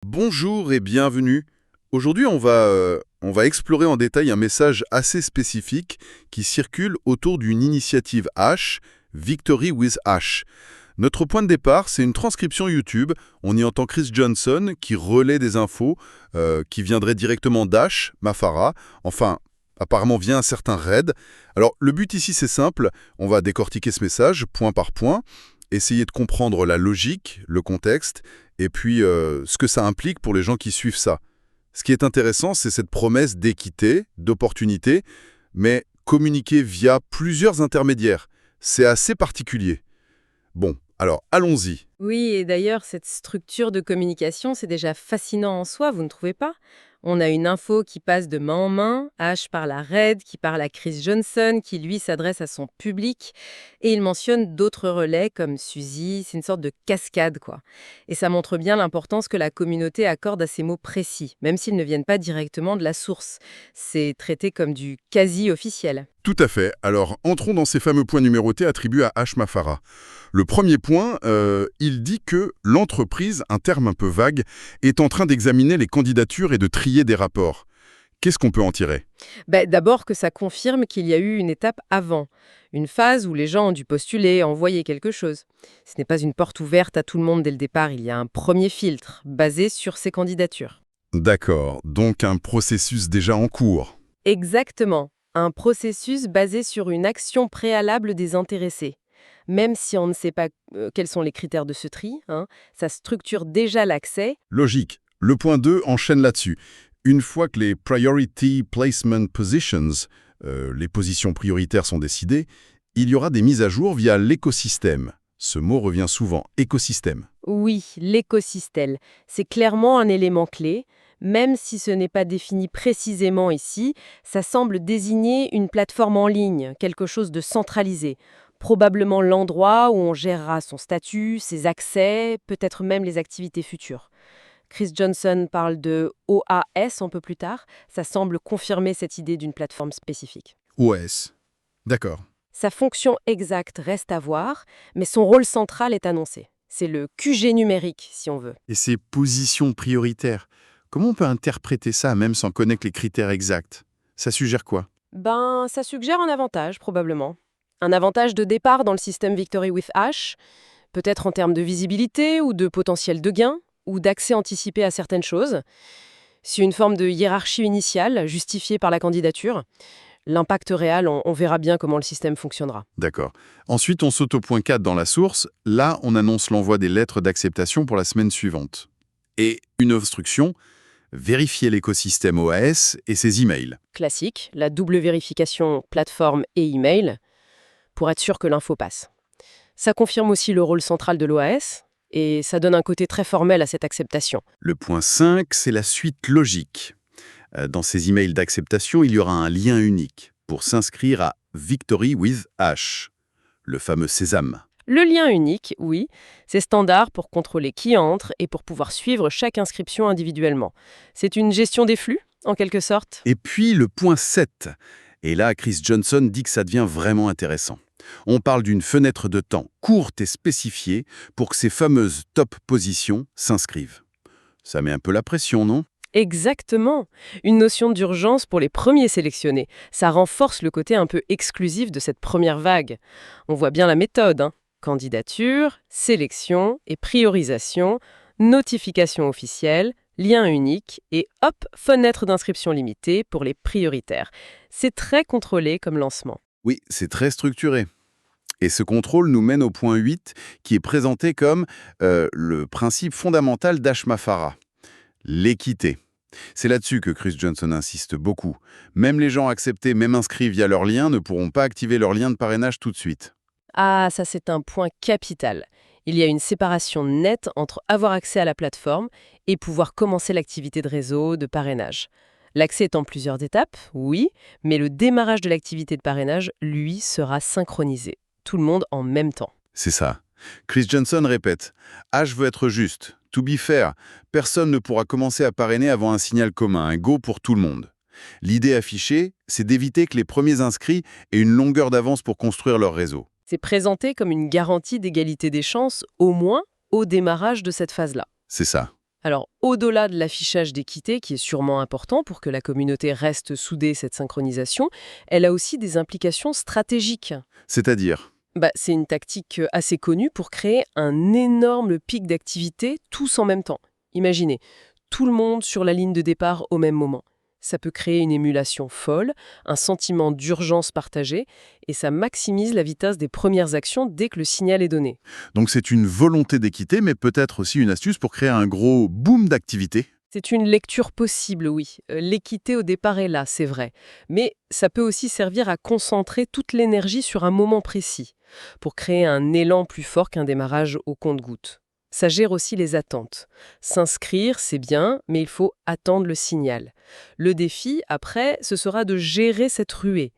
Bonjour et bienvenue. Aujourd'hui, on va explorer en détail un message assez spécifique qui circule autour d'une initiative H, Victory with H. Notre point de départ, c'est une transcription YouTube. On y entend Chris Johnson qui relaie des infos qui viendraient directement d'Ash, Mafara, enfin, apparemment via un certain RAID. Alors, le but ici, c'est simple. On va décortiquer ce message point par point, essayer de comprendre la logique, le contexte, et puis ce que ça implique pour les gens qui suivent ça. Ce qui est intéressant, c'est cette promesse d'équité, d'opportunité, mais communiquée via plusieurs intermédiaires. C'est assez particulier. Bon, alors allons-y. Oui, et d'ailleurs, cette structure de communication, c'est déjà fascinant en soi, vous ne trouvez pas? On a une info qui passe de main en main, H parle à Red, qui parle à Chris Johnson, qui lui s'adresse à son public, et il mentionne d'autres relais comme Suzy, c'est une sorte de cascade, quoi. Et ça montre bien l'importance que la communauté accorde à ces mots précis, même s'ils ne viennent pas directement de la source. C'est traité comme du quasi-officiel. Tout à fait. Alors, entrons dans ces fameux points numérotés attribués à H. Mafara. Le premier point, il dit que l'entreprise, un terme un peu vague, est en train d'examiner les candidatures et de trier des rapports. Qu'est-ce qu'on peut en tirer? D'abord que ça confirme qu'il y a eu une étape avant, une phase où les gens ont dû postuler, envoyer quelque chose. Ce n'est pas une porte ouverte à tout le monde dès le départ, il y a un premier filtre basé sur ces candidatures. D'accord, donc un processus déjà en cours. Exactement, un processus basé sur une action préalable des intéressés. Même si on ne sait pas quels sont les critères de ce tri, ça structure déjà l'accès. Logique. Le point 2 enchaîne là-dessus. Une fois que les Priority Placement Positions, les positions prioritaires sont décidées, il y aura des mises à jour via l'écosystème. Ce mot revient souvent, écosystème. Oui, l'écosystème, c'est clairement un élément clé. Même si ce n'est pas défini précisément ici, ça semble désigner une plateforme en ligne, quelque chose de centralisé. Probablement l'endroit où on gérera son statut, ses accès, peut-être même les activités futures. Chris Johnson parle de OAS un peu plus tard. Ça semble confirmer cette idée d'une plateforme spécifique. OS. D'accord. Sa fonction exacte reste à voir, mais son rôle central est annoncé. C'est le QG numérique, si on veut. Et ces positions prioritaires, comment on peut interpréter ça même sans connaître les critères exacts? Ça suggère quoi? Ça suggère un avantage, probablement. Un avantage de départ dans le système Victory with H, peut-être en termes de visibilité ou de potentiel de gain, ou d'accès anticipé à certaines choses. C'est une forme de hiérarchie initiale, justifiée par la candidature. L'impact réel, on verra bien comment le système fonctionnera. D'accord. Ensuite, on saute au point 4 dans la source. Là, on annonce l'envoi des lettres d'acceptation pour la semaine suivante. Et une instruction, vérifier l'écosystème OAS et ses emails. Classique, la double vérification plateforme et email, pour être sûr que l'info passe. Ça confirme aussi le rôle central de l'OAS, et ça donne un côté très formel à cette acceptation. Le point 5, c'est la suite logique. Dans ces emails d'acceptation, il y aura un lien unique pour s'inscrire à Victory with H, le fameux sésame. Le lien unique, oui, c'est standard pour contrôler qui entre et pour pouvoir suivre chaque inscription individuellement. C'est une gestion des flux, en quelque sorte. Et puis le point 7. Et là, Chris Johnson dit que ça devient vraiment intéressant. On parle d'une fenêtre de temps courte et spécifiée pour que ces fameuses top positions s'inscrivent. Ça met un peu la pression, non? Exactement. Une notion d'urgence pour les premiers sélectionnés. Ça renforce le côté un peu exclusif de cette première vague. On voit bien la méthode, Candidature, sélection et priorisation, notification officielle, lien unique et hop, fenêtre d'inscription limitée pour les prioritaires. C'est très contrôlé comme lancement. Oui, c'est très structuré. Et ce contrôle nous mène au point 8, qui est présenté comme le principe fondamental d'Ashmafara, l'équité. C'est là-dessus que Chris Johnson insiste beaucoup. Même les gens acceptés, même inscrits via leur lien, ne pourront pas activer leur lien de parrainage tout de suite. Ah, ça c'est un point capital. Il y a une séparation nette entre avoir accès à la plateforme et pouvoir commencer l'activité de réseau, de parrainage. L'accès est en plusieurs étapes, oui, mais le démarrage de l'activité de parrainage, lui, sera synchronisé. Tout le monde en même temps. C'est ça. Chris Johnson répète « H veut être juste. To be fair, personne ne pourra commencer à parrainer avant un signal commun, un go pour tout le monde. » L'idée affichée, c'est d'éviter que les premiers inscrits aient une longueur d'avance pour construire leur réseau. C'est présenté comme une garantie d'égalité des chances, au moins au démarrage de cette phase-là. C'est ça. Alors, au-delà de l'affichage d'équité, qui est sûrement important pour que la communauté reste soudée, cette synchronisation, elle a aussi des implications stratégiques. C'est-à-dire? C'est une tactique assez connue pour créer un énorme pic d'activité tous en même temps. Imaginez, tout le monde sur la ligne de départ au même moment. Ça peut créer une émulation folle, un sentiment d'urgence partagée, et ça maximise la vitesse des premières actions dès que le signal est donné. Donc c'est une volonté d'équité, mais peut-être aussi une astuce pour créer un gros boom d'activité. C'est une lecture possible, oui. L'équité au départ est là, c'est vrai. Mais ça peut aussi servir à concentrer toute l'énergie sur un moment précis, pour créer un élan plus fort qu'un démarrage au compte-gouttes. Ça gère aussi les attentes. S'inscrire, c'est bien, mais il faut attendre le signal. Le défi, après, ce sera de gérer cette ruée.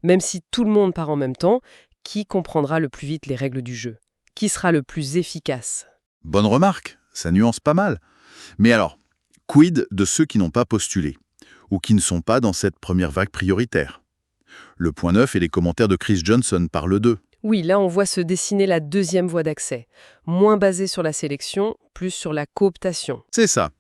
Même si tout le monde part en même temps, qui comprendra le plus vite les règles du jeu? Qui sera le plus efficace? Bonne remarque, ça nuance pas mal. Mais alors, quid de ceux qui n'ont pas postulé ou qui ne sont pas dans cette première vague prioritaire? Le point neuf et les commentaires de Chris Johnson parlent d'eux. Oui, là on voit se dessiner la deuxième voie d'accès, moins basée sur la sélection, plus sur la cooptation. C'est ça.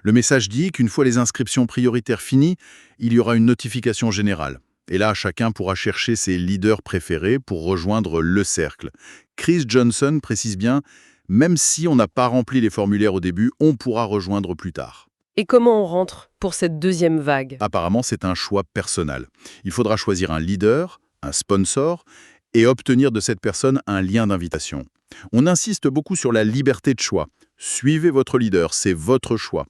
Le message dit qu'une fois les inscriptions prioritaires finies, il y aura une notification générale. Et là, chacun pourra chercher ses leaders préférés pour rejoindre le cercle. Chris Johnson précise bien, même si on n'a pas rempli les formulaires au début, on pourra rejoindre plus tard. Et comment on rentre pour cette deuxième vague? Apparemment, c'est un choix personnel. Il faudra choisir un leader, un sponsor, et obtenir de cette personne un lien d'invitation. On insiste beaucoup sur la liberté de choix. Suivez votre leader, c'est votre choix.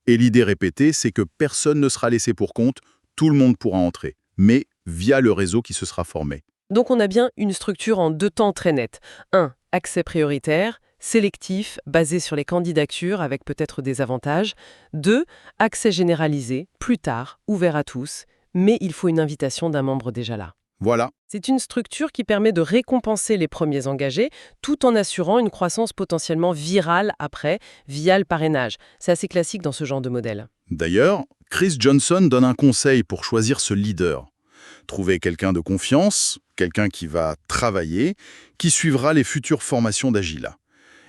Et l'idée répétée, c'est que personne ne sera laissé pour compte, tout le monde pourra entrer, mais via le réseau qui se sera formé. Donc on a bien une structure en deux temps très nette. 1. Accès prioritaire, sélectif, basé sur les candidatures avec peut-être des avantages. 2. Accès généralisé, plus tard, ouvert à tous, mais il faut une invitation d'un membre déjà là. Voilà. C'est une structure qui permet de récompenser les premiers engagés tout en assurant une croissance potentiellement virale après, via le parrainage. C'est assez classique dans ce genre de modèle. D'ailleurs, Chris Johnson donne un conseil pour choisir ce leader. Trouvez quelqu'un de confiance, quelqu'un qui va travailler, qui suivra les futures formations d'Agila.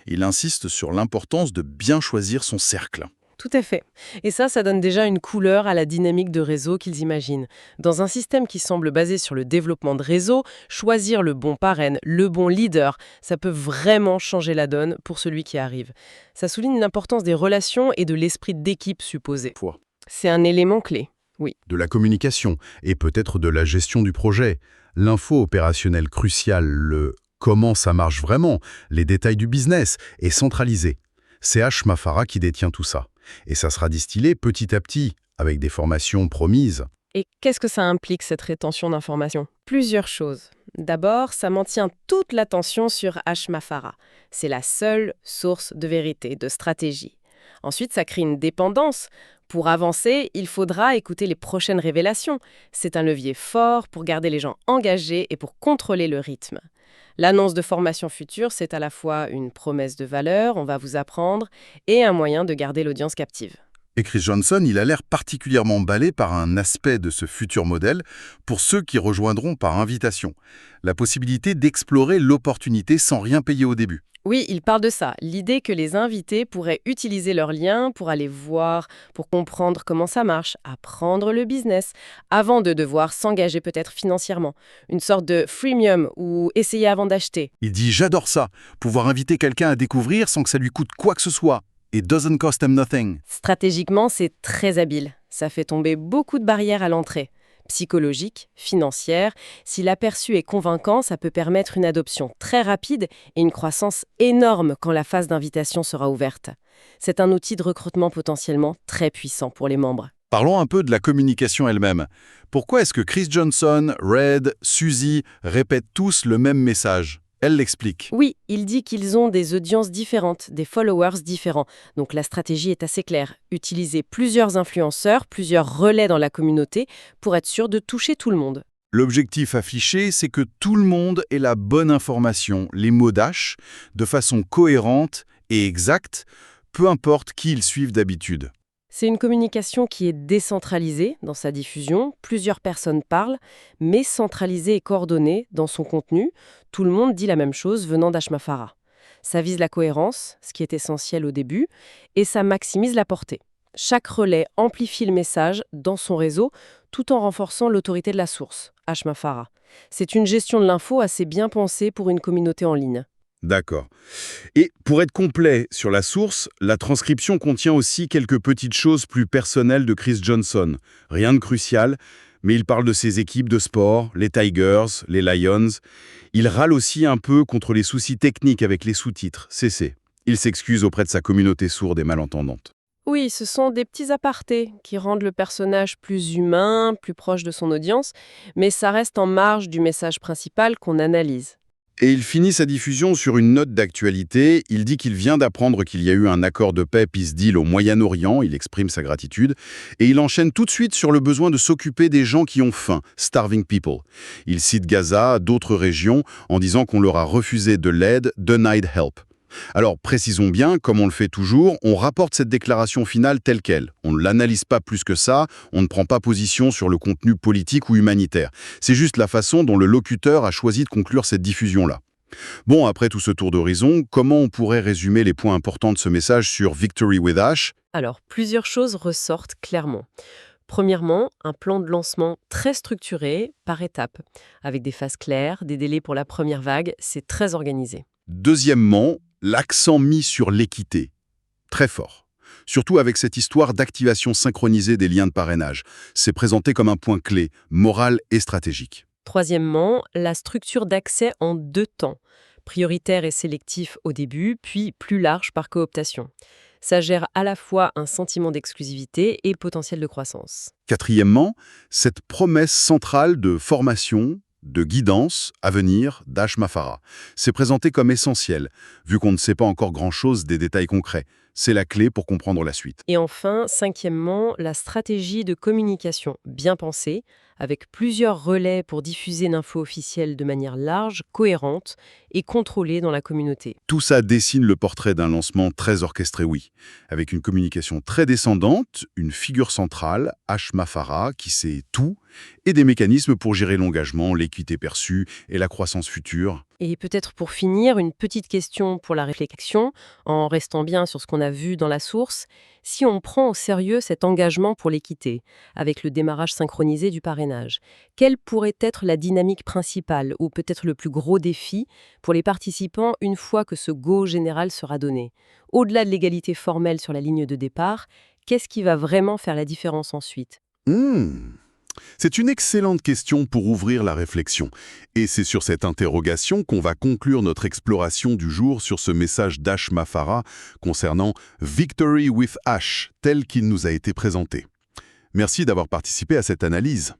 Il insiste sur l'importance de bien choisir son cercle. Tout à fait. Et ça donne déjà une couleur à la dynamique de réseau qu'ils imaginent. Dans un système qui semble basé sur le développement de réseau, choisir le bon parrain, le bon leader, ça peut vraiment changer la donne pour celui qui arrive. Ça souligne l'importance des relations et de l'esprit d'équipe supposé. C'est un élément clé. Oui. De la communication et peut-être de la gestion du projet. L'info opérationnelle cruciale, le comment ça marche vraiment, les détails du business, est centralisé. C'est Mafara qui détient tout ça. Et ça sera distillé petit à petit, avec des formations promises. Et qu'est-ce que ça implique, cette rétention d'informations? Plusieurs choses. D'abord, ça maintient toute l'attention sur Mafara. C'est la seule source de vérité, de stratégie. Ensuite, ça crée une dépendance. Pour avancer, il faudra écouter les prochaines révélations. C'est un levier fort pour garder les gens engagés et pour contrôler le rythme. L'annonce de formation future, c'est à la fois une promesse de valeur, on va vous apprendre, et un moyen de garder l'audience captive. Et Chris Johnson, il a l'air particulièrement emballé par un aspect de ce futur modèle pour ceux qui rejoindront par invitation. La possibilité d'explorer l'opportunité sans rien payer au début. Oui, il parle de ça. L'idée que les invités pourraient utiliser leurs liens pour aller voir, pour comprendre comment ça marche, apprendre le business, avant de devoir s'engager peut-être financièrement. Une sorte de freemium ou essayer avant d'acheter. Il dit « J'adore ça, pouvoir inviter quelqu'un à découvrir sans que ça lui coûte quoi que ce soit. It doesn't cost him nothing. » Stratégiquement, c'est très habile. Ça fait tomber beaucoup de barrières à l'entrée. Psychologique, financière, si l'aperçu est convaincant, ça peut permettre une adoption très rapide et une croissance énorme quand la phase d'invitation sera ouverte. C'est un outil de recrutement potentiellement très puissant pour les membres. Parlons un peu de la communication elle-même. Pourquoi est-ce que Chris Johnson, Red, Suzy répètent tous le même message? Elle l'explique. Oui, il dit qu'ils ont des audiences différentes, des followers différents. Donc la stratégie est assez claire. Utiliser plusieurs influenceurs, plusieurs relais dans la communauté pour être sûr de toucher tout le monde. L'objectif affiché, c'est que tout le monde ait la bonne information, les mots d'H, de façon cohérente et exacte, peu importe qui ils suivent d'habitude. C'est une communication qui est décentralisée dans sa diffusion, plusieurs personnes parlent, mais centralisée et coordonnée dans son contenu. Tout le monde dit la même chose venant d'Ashmafara. Ça vise la cohérence, ce qui est essentiel au début, et ça maximise la portée. Chaque relais amplifie le message dans son réseau tout en renforçant l'autorité de la source, Hashmafara. C'est une gestion de l'info assez bien pensée pour une communauté en ligne. D'accord. Et pour être complet sur la source, la transcription contient aussi quelques petites choses plus personnelles de Chris Johnson. Rien de crucial, mais il parle de ses équipes de sport, les Tigers, les Lions. Il râle aussi un peu contre les soucis techniques avec les sous-titres, CC. Il s'excuse auprès de sa communauté sourde et malentendante. Oui, ce sont des petits apartés qui rendent le personnage plus humain, plus proche de son audience, mais ça reste en marge du message principal qu'on analyse. Et il finit sa diffusion sur une note d'actualité. Il dit qu'il vient d'apprendre qu'il y a eu un accord de paix peace deal au Moyen-Orient. Il exprime sa gratitude. Et il enchaîne tout de suite sur le besoin de s'occuper des gens qui ont faim, starving people. Il cite Gaza, d'autres régions, en disant qu'on leur a refusé de l'aide, denied help. Alors, précisons bien, comme on le fait toujours, on rapporte cette déclaration finale telle qu'elle. On ne l'analyse pas plus que ça, on ne prend pas position sur le contenu politique ou humanitaire. C'est juste la façon dont le locuteur a choisi de conclure cette diffusion-là. Bon, après tout ce tour d'horizon, comment on pourrait résumer les points importants de ce message sur Victory with Ash? Alors, plusieurs choses ressortent clairement. Premièrement, un plan de lancement très structuré, par étapes, avec des phases claires, des délais pour la première vague, c'est très organisé. Deuxièmement, l'accent mis sur l'équité. Très fort. Surtout avec cette histoire d'activation synchronisée des liens de parrainage. C'est présenté comme un point clé, moral et stratégique. Troisièmement, la structure d'accès en 2 temps, prioritaire et sélectif au début, puis plus large par cooptation. Ça gère à la fois un sentiment d'exclusivité et potentiel de croissance. Quatrièmement, cette promesse centrale de formation, de guidance à venir d'Hashmafara. C'est présenté comme essentiel, vu qu'on ne sait pas encore grand-chose des détails concrets. C'est la clé pour comprendre la suite. Et enfin, cinquièmement, la stratégie de communication bien pensée, avec plusieurs relais pour diffuser l'info officielle de manière large, cohérente et contrôlée dans la communauté. Tout ça dessine le portrait d'un lancement très orchestré, oui, avec une communication très descendante, une figure centrale, Hashmafara, qui sait tout, et des mécanismes pour gérer l'engagement, l'équité perçue et la croissance future. Et peut-être pour finir, une petite question pour la réflexion, en restant bien sur ce qu'on a vu dans la source. Si on prend au sérieux cet engagement pour l'équité, avec le démarrage synchronisé du parrainage, quelle pourrait être la dynamique principale ou peut-être le plus gros défi pour les participants une fois que ce go général sera donné? Au-delà de l'égalité formelle sur la ligne de départ, qu'est-ce qui va vraiment faire la différence ensuite? C'est une excellente question pour ouvrir la réflexion. Et c'est sur cette interrogation qu'on va conclure notre exploration du jour sur ce message d'Hashmafara concernant Victory with Ash, tel qu'il nous a été présenté. Merci d'avoir participé à cette analyse.